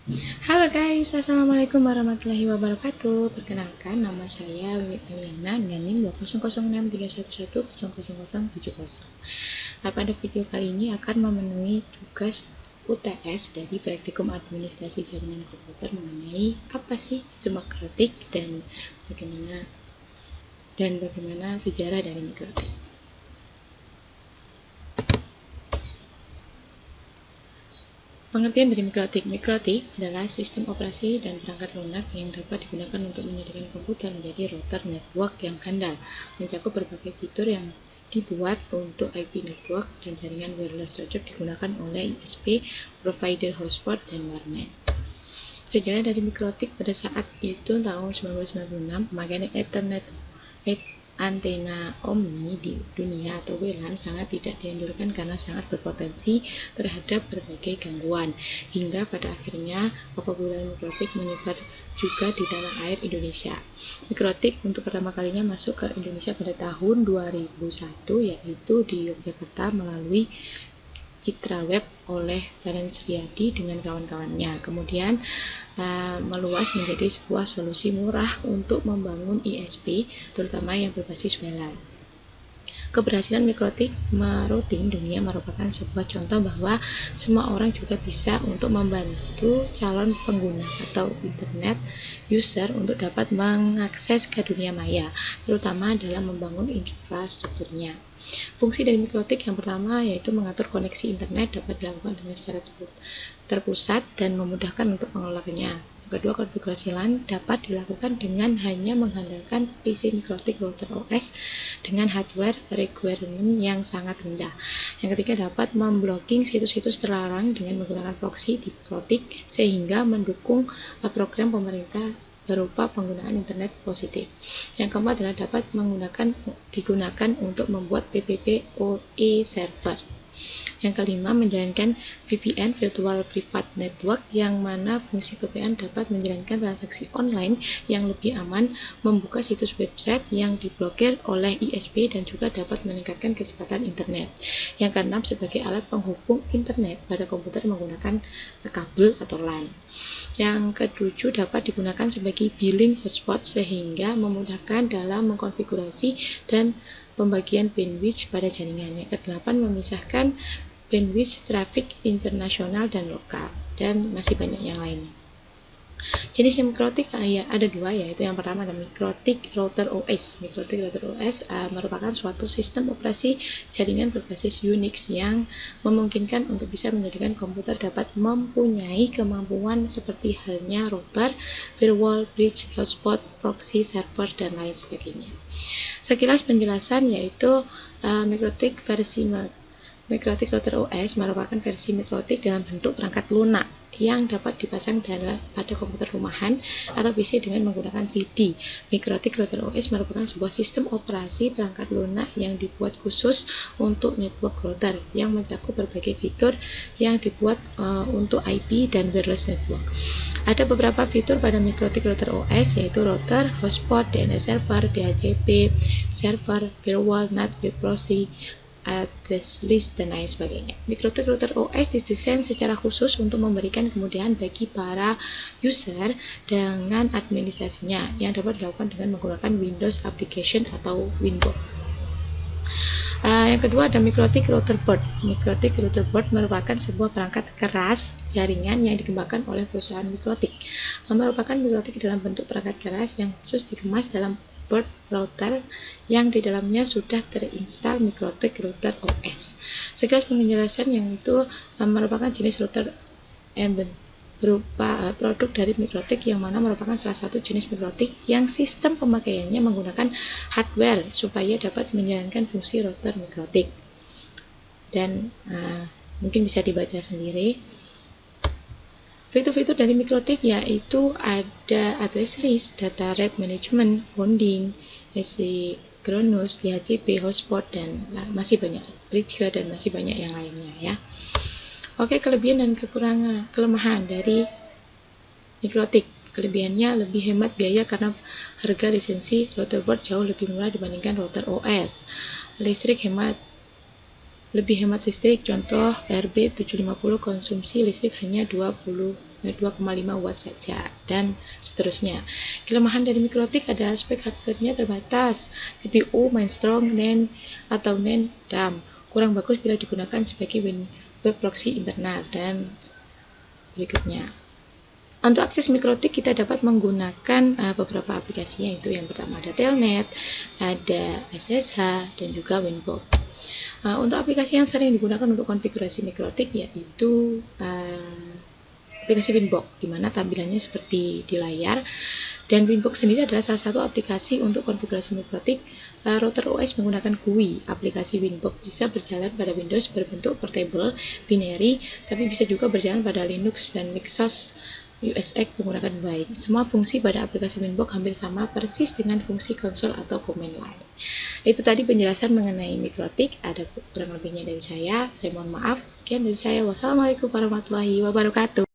Halo guys, assalamualaikum warahmatullahi wabarakatuh. Perkenalkan, nama saya Wiwit Aliana dengan NIM 2006311000070. Pada video kali ini akan memenuhi tugas UTS dari Praktikum Administrasi Jaringan Komputer mengenai apa sih itu mikrotik dan bagaimana sejarah dari mikrotik. Pengertian dari mikrotik. Mikrotik adalah sistem operasi dan perangkat lunak yang dapat digunakan untuk menjadikan komputer menjadi router network yang handal, mencakup berbagai fitur yang dibuat untuk IP network dan jaringan wireless cocok digunakan oleh ISP, provider hotspot, dan warnet. Sejarah dari mikrotik pada saat itu tahun 1996, pemakaian Ethernet antena omni di dunia atau WLAN sangat tidak dianjurkan karena sangat berpotensi terhadap berbagai gangguan, hingga pada akhirnya kepopuleran mikrotik menyebar juga di tanah air Indonesia. Mikrotik untuk pertama kalinya masuk ke Indonesia pada tahun 2001, yaitu di Yogyakarta melalui Citra Web oleh Ferenc Riyadi dengan kawan-kawannya. Kemudian meluas menjadi sebuah solusi murah untuk membangun ISP, terutama yang berbasis WLAN. Keberhasilan mikrotik merouting dunia merupakan sebuah contoh bahwa semua orang juga bisa untuk membantu calon pengguna atau internet user untuk dapat mengakses ke dunia maya, terutama dalam membangun infrastrukturnya. Fungsi dari mikrotik yang pertama yaitu mengatur koneksi internet dapat dilakukan dengan secara terpusat dan memudahkan untuk pengelolanya. Kedua, konfigurasi LAN dapat dilakukan dengan hanya mengandalkan PC mikrotik router OS dengan hardware requirement yang sangat rendah. Yang ketiga, dapat memblocking situs-situs terlarang dengan menggunakan proxy di mikrotik sehingga mendukung program pemerintah berupa penggunaan internet positif. Yang keempat adalah dapat digunakan untuk membuat PPPoE server. Yang kelima, menjalankan VPN (Virtual Private Network) yang mana fungsi VPN dapat menjalankan transaksi online yang lebih aman, membuka situs website yang diblokir oleh ISP dan juga dapat meningkatkan kecepatan internet. Yang keenam, sebagai alat penghubung internet pada komputer menggunakan kabel atau LAN. Yang ketujuh, dapat digunakan sebagai billing hotspot sehingga memudahkan dalam mengkonfigurasi dan pembagian bandwidth pada jaringan. Yang kedelapan, memisahkan bandwidth traffic internasional dan lokal, dan masih banyak yang lainnya. Jenis mikrotik ada dua, yaitu yang pertama adalah mikrotik router OS. Mikrotik router OS merupakan suatu sistem operasi jaringan berbasis Unix yang memungkinkan untuk bisa menjadikan komputer dapat mempunyai kemampuan seperti halnya router, firewall, bridge, hotspot, proxy, server, dan lain sebagainya. Sekilas penjelasan yaitu mikrotik router OS merupakan versi mikrotik dalam bentuk perangkat lunak yang dapat dipasang pada komputer rumahan atau PC dengan menggunakan CD. Mikrotik router OS merupakan sebuah sistem operasi perangkat lunak yang dibuat khusus untuk network router yang mencakup berbagai fitur yang dibuat untuk IP dan wireless network. Ada beberapa fitur pada mikrotik router OS yaitu router, hotspot, DNS server, DHCP server, firewall, NAT, web proxy, address list, dan lain sebagainya. Mikrotik router OS didesain secara khusus untuk memberikan kemudahan bagi para user dengan administrasinya yang dapat dilakukan dengan menggunakan Windows Application atau Winboard. Yang kedua ada mikrotik router board. Mikrotik router board merupakan sebuah perangkat keras jaringan yang dikembangkan oleh perusahaan mikrotik. Merupakan mikrotik dalam bentuk perangkat keras yang khusus dikemas dalam board router yang di dalamnya sudah terinstal mikrotik router OS. Sekilas penjelasan yang itu merupakan jenis router berupa produk dari mikrotik yang mana merupakan salah satu jenis mikrotik yang sistem pemakaiannya menggunakan hardware supaya dapat menjalankan fungsi router mikrotik. Dan mungkin bisa dibaca sendiri. Fitur-fitur dari mikrotik yaitu ada address list, data rate management, bonding, asynchronous, DHCP, hotspot, dan masih banyak, bridge, dan masih banyak yang lainnya ya. Oke, kelebihan dan kelemahan dari mikrotik. Kelebihannya lebih hemat biaya karena harga lisensi router board jauh lebih murah dibandingkan router OS. Listrik hemat lebih hemat listrik. Contoh RB750 konsumsi listrik hanya 2,5 watt saja, dan seterusnya. Kelemahan dari mikrotik ada spek hardware-nya terbatas, CPU main strong NAND atau NAND RAM, kurang bagus bila digunakan sebagai web proxy internal, dan berikutnya. Untuk akses mikrotik kita dapat menggunakan beberapa aplikasi, yaitu yang pertama ada Telnet, ada SSH, dan juga Winbox. Untuk aplikasi yang sering digunakan untuk konfigurasi mikrotik yaitu aplikasi Winbox, di mana tampilannya seperti di layar. Dan Winbox sendiri adalah salah satu aplikasi untuk konfigurasi mikrotik. Router OS menggunakan GUI. Aplikasi Winbox bisa berjalan pada Windows berbentuk portable, binary, tapi bisa juga berjalan pada Linux dan Microsoft OS X menggunakan Wine. Semua fungsi pada aplikasi Winbox hampir sama persis dengan fungsi konsol atau command line. Itu tadi penjelasan mengenai mikrotik. Ada kurang lebihnya dari saya mohon maaf. Sekian dari saya. Wassalamualaikum warahmatullahi wabarakatuh.